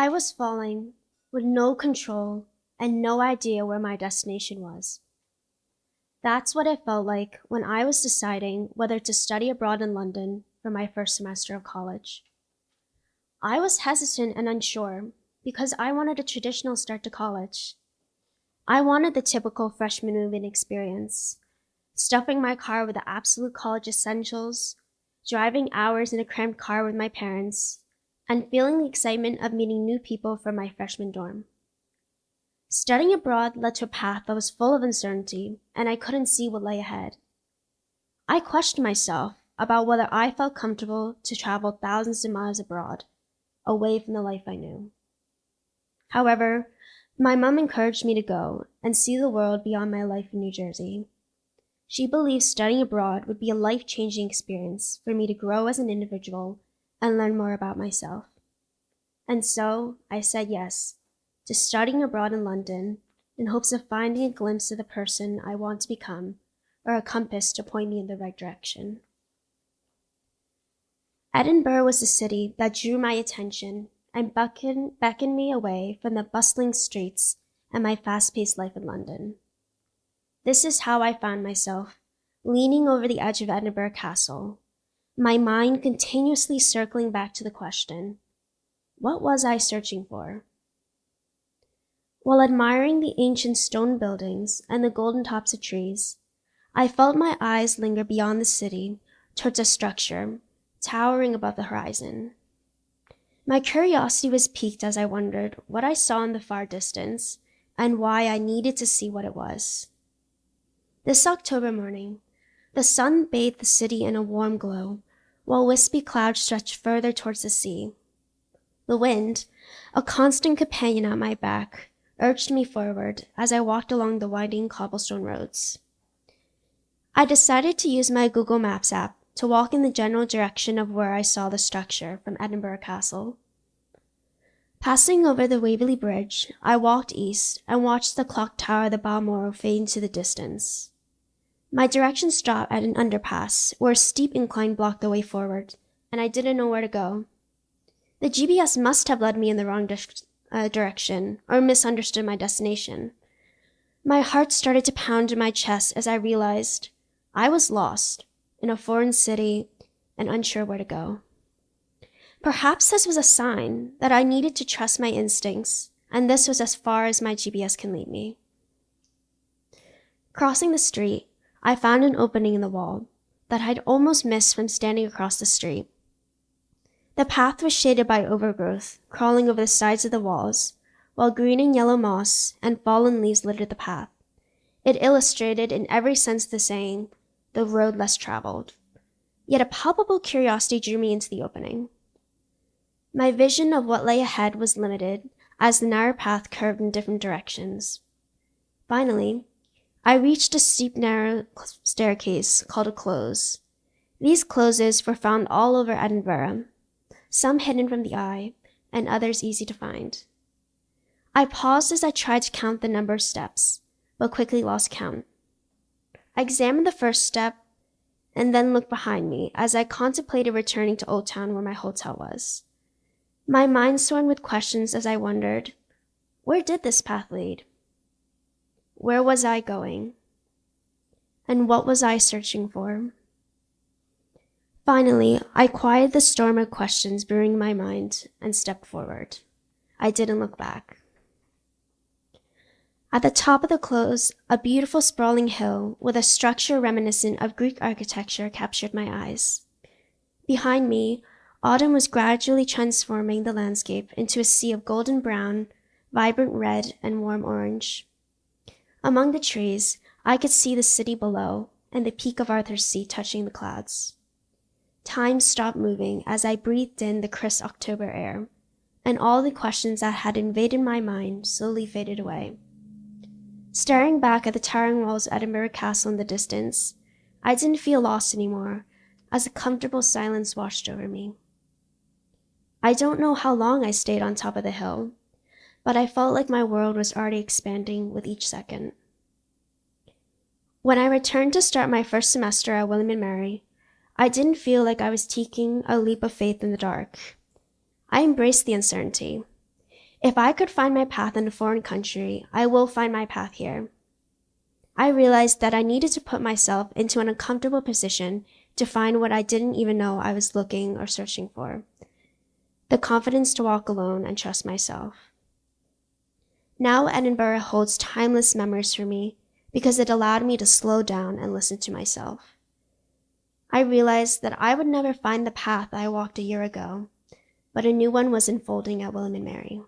I was falling, with no control and no idea where my destination was. That's what it felt like when I was deciding whether to study abroad in London for my first semester of college. I was hesitant and unsure because I wanted a traditional start to college. I wanted the typical freshman moving experience, stuffing my car with the absolute college essentials, driving hours in a cramped car with my parents, and feeling the excitement of meeting new people from my freshman dorm. Studying abroad led to a path that was full of uncertainty, and I couldn't see what lay ahead. I questioned myself about whether I felt comfortable to travel thousands of miles abroad, away from the life I knew. However, my mom encouraged me to go and see the world beyond my life in New Jersey. She believed studying abroad would be a life-changing experience for me to grow as an individual and learn more about myself. And so I said yes to studying abroad in London in hopes of finding a glimpse of the person I want to become or a compass to point me in the right direction. Edinburgh was a city that drew my attention and beckoned me away from the bustling streets and my fast-paced life in London. This is how I found myself, leaning over the edge of Edinburgh Castle, my mind continuously circling back to the question, what was I searching for? While admiring the ancient stone buildings and the golden tops of trees, I felt my eyes linger beyond the city towards a structure towering above the horizon. My curiosity was piqued as I wondered what I saw in the far distance and why I needed to see what it was. This October morning, the sun bathed the city in a warm glow, while wispy clouds stretched further towards the sea. The wind, a constant companion at my back, urged me forward as I walked along the winding cobblestone roads. I decided to use my Google Maps app to walk in the general direction of where I saw the structure from Edinburgh Castle. Passing over the Waverley Bridge, I walked east and watched the clock tower of the Balmoral fade into the distance. My direction stopped at an underpass where a steep incline blocked the way forward, and I didn't know where to go. The GPS must have led me in the wrong direction or misunderstood my destination. My heart started to pound in my chest as I realized I was lost in a foreign city and unsure where to go. Perhaps this was a sign that I needed to trust my instincts, and this was as far as my GPS can lead me. Crossing the street, I found an opening in the wall that I'd almost missed from standing across the street. The path was shaded by overgrowth crawling over the sides of the walls, while green and yellow moss and fallen leaves littered the path. It illustrated in every sense the saying, the road less traveled. Yet a palpable curiosity drew me into the opening. My vision of what lay ahead was limited as the narrow path curved in different directions. Finally, I reached a steep, narrow staircase called a close. These closes were found all over Edinburgh, some hidden from the eye, and others easy to find. I paused as I tried to count the number of steps, but quickly lost count. I examined the first step and then looked behind me as I contemplated returning to Old Town where my hotel was. My mind swarmed with questions as I wondered, where did this path lead? Where was I going? And what was I searching for? Finally, I quieted the storm of questions brewing in my mind and stepped forward. I didn't look back. At the top of the close, a beautiful sprawling hill with a structure reminiscent of Greek architecture captured my eyes. Behind me, autumn was gradually transforming the landscape into a sea of golden brown, vibrant red, and warm orange. Among the trees, I could see the city below and the peak of Arthur's Seat touching the clouds. Time stopped moving as I breathed in the crisp October air, and all the questions that had invaded my mind slowly faded away. Staring back at the towering walls of Edinburgh Castle in the distance, I didn't feel lost anymore, as a comfortable silence washed over me. I don't know how long I stayed on top of the hill, but I felt like my world was already expanding with each second. When I returned to start my first semester at William & Mary, I didn't feel like I was taking a leap of faith in the dark. I embraced the uncertainty. If I could find my path in a foreign country, I will find my path here. I realized that I needed to put myself into an uncomfortable position to find what I didn't even know I was looking or searching for. The confidence to walk alone and trust myself. Now Edinburgh holds timeless memories for me because it allowed me to slow down and listen to myself. I realized that I would never find the path I walked a year ago, but a new one was unfolding at William and Mary.